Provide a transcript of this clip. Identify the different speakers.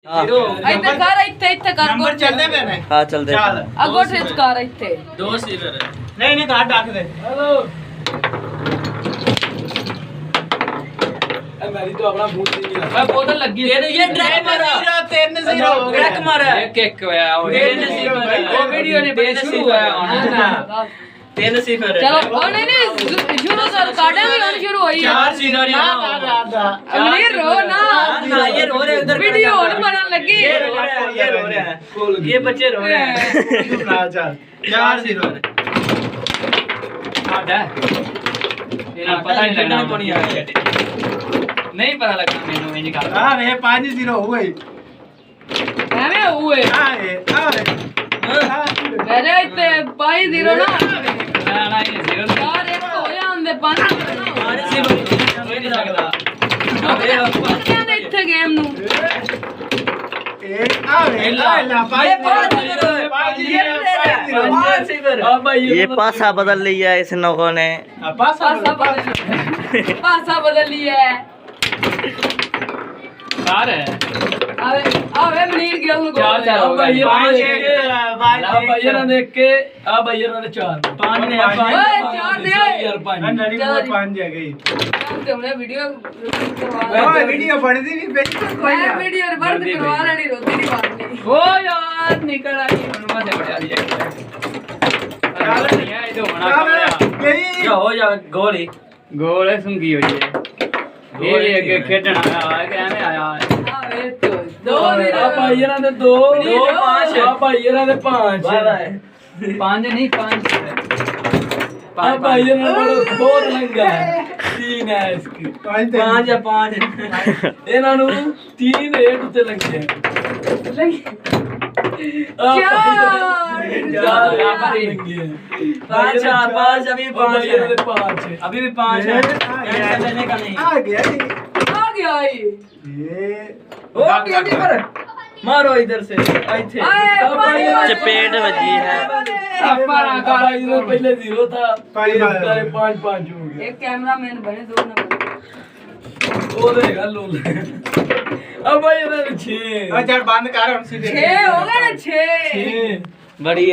Speaker 1: ਇੱਥੇ ਕਰ ਇੱਥੇ ਕਰ
Speaker 2: ਨੰਬਰ ਚੱਲਦੇ ਪਏ ਨੇ
Speaker 3: ਹਾਂ ਚੱਲਦੇ
Speaker 2: ਚੱਲ
Speaker 1: ਅਗੋ ਠੇਚ ਕਰ ਇੱਥੇ
Speaker 4: 2 ਸੀ ਫਿਰ
Speaker 2: ਨਹੀਂ ਘਾਟ ਡੱਕ ਦੇ
Speaker 4: ਹੈਲੋ मेरी तो अपना मूड नहीं है मैं बोतल लगी है ये ट्रैक मारा
Speaker 2: 3-0 हो गया
Speaker 4: ट्रैक मारा एक एक होया 3-0 वो वीडियो ने बे शुरू होया ना 3-0
Speaker 1: चलो और नहीं शुरू कर काटे भी और शुरू हुई
Speaker 4: 4-0
Speaker 1: मुनीर रो ना
Speaker 4: ना ये रो रहे उधर
Speaker 1: वीडियो और बनने लगी
Speaker 4: ये रो रहे हैं ये बच्चे रो रहे हैं
Speaker 2: चल 4-0
Speaker 4: आड़ा तेरा पता नहीं लगना कौन आ नहीं पता लगा मैंने ये निकाल
Speaker 2: हां वे 5-0 हो गई
Speaker 1: एवे हुए मेरे इतने 5-0 ना
Speaker 4: ना ये 0
Speaker 1: यार एक हो ਜਾਂਦੇ 5
Speaker 4: 0 नहीं लगदा अबे
Speaker 1: क्या ने ਇੱਥੇ ਗੇਮ ਨੂੰ
Speaker 3: ये पासा बदल लिया इस नौकों ने
Speaker 1: पासा बदल लिया है
Speaker 4: कार है
Speaker 1: आवे मुनीर गिल को
Speaker 4: चार हो गए भैया ने देख के आ भैया ने 4 5 ने 5
Speaker 1: चार दे
Speaker 4: यार 5
Speaker 2: नड़ी वो 5 है गई
Speaker 1: तुमने वीडियो
Speaker 2: ओए वीडियो बनती नहीं बेच कोई
Speaker 1: मैं वीडियो रिकॉर्ड करवा रहा नहीं रोती नहीं बात नहीं
Speaker 4: ओ यार निकल आई हनुमा से बढ़िया रिजेक्ट यार नहीं है ये होना
Speaker 2: गई
Speaker 4: हो जा गोल है सुंगी हो ये ये आगे खेलना आया कैसे आया
Speaker 1: आवे तो दो
Speaker 4: आ भैया ने 2 5 आ भैया ने 5 5 नहीं 5 आ भैया ने बहुत लंगा है 3 है इसकी 5 या 5 ਇਹਨਾਂ ਨੂੰ 3 ਰੇਟ ਉੱਤੇ ਲੱਗੇ पाँच अभी 5 अभी भी 5 है लेने का नहीं
Speaker 2: आ गया
Speaker 1: ये
Speaker 4: हो गया पर मारो इधर से ऐसे
Speaker 3: चपेट बजी है
Speaker 4: पहले 0 था 5 5 हो गया
Speaker 1: एक कैमरामैन बने 2 ना बने
Speaker 4: वो देगा लोल अब भाई इधर 6
Speaker 2: अच्छा बंद कर हम सीधे
Speaker 1: 6 हो गए ना 6
Speaker 4: बड़ी